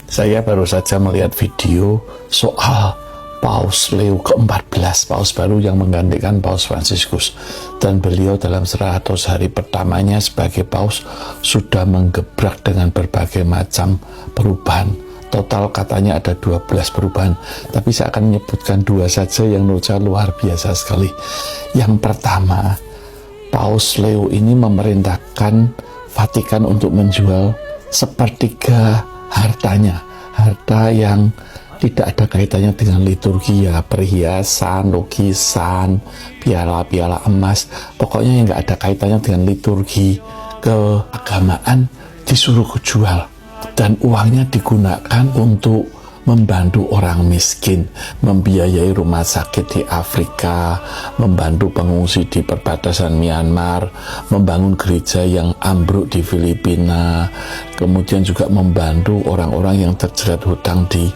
Saya baru saja melihat video soal Paus Leo ke-14, Paus baru yang menggantikan Paus Fransiskus. Dan beliau dalam 100 hari pertamanya sebagai Paus sudah menggebrak dengan berbagai macam perubahan. Total katanya ada 12 perubahan, tapi saya akan menyebutkan 2 saja yang menurut saya luar biasa sekali. Yang pertama, Paus Leo ini memerintahkan Vatikan untuk menjual sepertiga hartanya, harta yang tidak ada kaitannya dengan liturgi, ya, perhiasan, lukisan, piala-piala emas, pokoknya yang nggak ada kaitannya dengan liturgi keagamaan disuruh jual, dan uangnya digunakan untuk membantu orang miskin, membiayai rumah sakit di Afrika, membantu pengungsi di perbatasan Myanmar, membangun gereja yang ambruk di Filipina, kemudian juga membantu orang-orang yang terjerat hutang di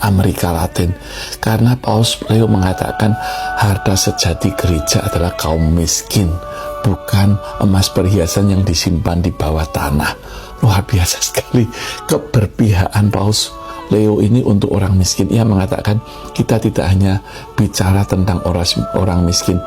Amerika Latin. Karena Paus Leo mengatakan harta sejati gereja adalah kaum miskin, bukan emas perhiasan yang disimpan di bawah tanah. Luar biasa sekali keberpihakan Paus Leo ini untuk orang miskin. Ia mengatakan kita tidak hanya bicara tentang orang miskin,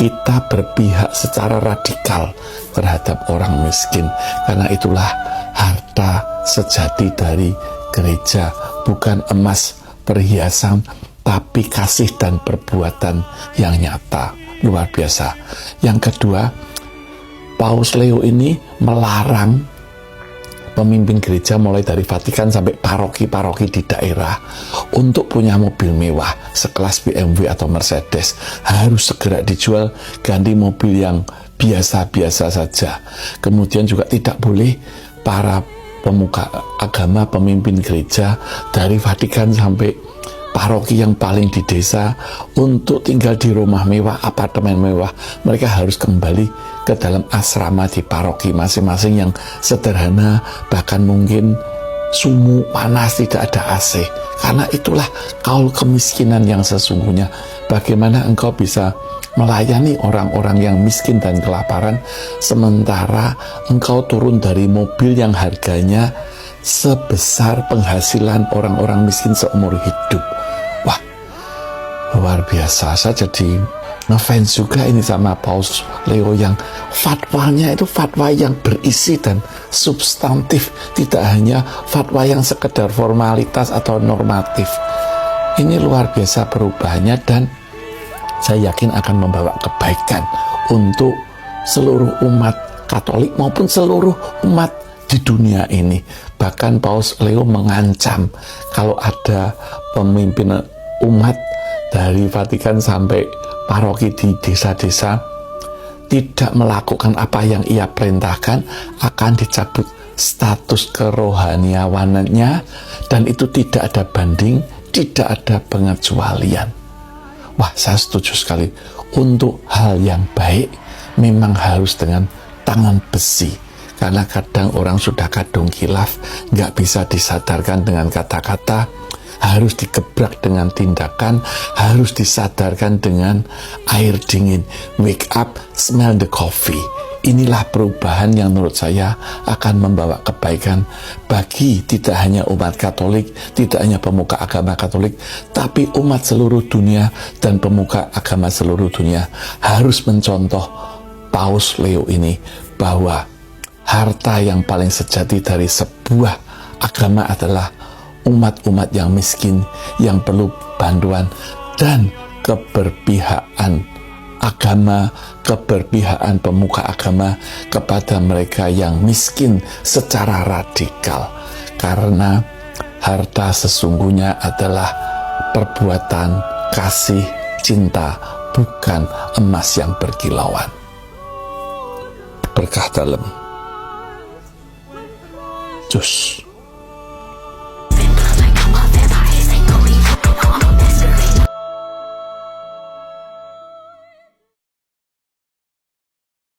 kita berpihak secara radikal terhadap orang miskin, karena itulah harta sejati dari gereja, bukan emas perhiasan, tapi kasih dan perbuatan yang nyata. Luar biasa. Yang kedua, Paus Leo ini melarang pemimpin gereja mulai dari Vatikan sampai paroki-paroki di daerah untuk punya mobil mewah sekelas BMW atau Mercedes. Harus segera dijual, ganti mobil yang biasa-biasa saja. Kemudian juga tidak boleh para pemuka agama, pemimpin gereja dari Vatikan sampai paroki yang paling di desa untuk tinggal di rumah mewah, apartemen mewah. Mereka harus kembali ke dalam asrama di paroki masing-masing yang sederhana, bahkan mungkin sumuk, panas, tidak ada AC. Karena itulah kaul kemiskinan yang sesungguhnya. Bagaimana engkau bisa melayani orang-orang yang miskin dan kelaparan, sementara engkau turun dari mobil yang harganya sebesar penghasilan orang-orang miskin seumur hidup. Wah, luar biasa. Saya jadi ngefans juga ini sama Paus Leo yang fatwanya itu fatwa yang berisi dan substantif, tidak hanya fatwa yang sekedar formalitas atau normatif. Ini luar biasa perubahannya, dan saya yakin akan membawa kebaikan untuk seluruh umat Katolik maupun seluruh umat di dunia ini. Bahkan Paus Leo mengancam kalau ada pemimpin umat dari Vatikan sampai paroki di desa-desa tidak melakukan apa yang ia perintahkan, akan dicabut status kerohaniawanannya, dan itu tidak ada banding, tidak ada pengecualian. Wah, saya setuju sekali. Untuk hal yang baik memang harus dengan tangan besi, karena kadang orang sudah kadung khilaf, nggak bisa disadarkan dengan kata-kata, harus digebrak dengan tindakan, harus disadarkan dengan air dingin. Wake up, smell the coffee. Inilah perubahan yang menurut saya akan membawa kebaikan bagi tidak hanya umat Katolik, tidak hanya pemuka agama Katolik, tapi umat seluruh dunia dan pemuka agama seluruh dunia harus mencontoh Paus Leo ini, bahwa harta yang paling sejati dari sebuah agama adalah umat-umat yang miskin, yang perlu bantuan, dan keberpihakan agama, keberpihakan pemuka agama kepada mereka yang miskin secara radikal. Karena harta sesungguhnya adalah perbuatan kasih, cinta, bukan emas yang berkilauan. Berkah dalam. Cus.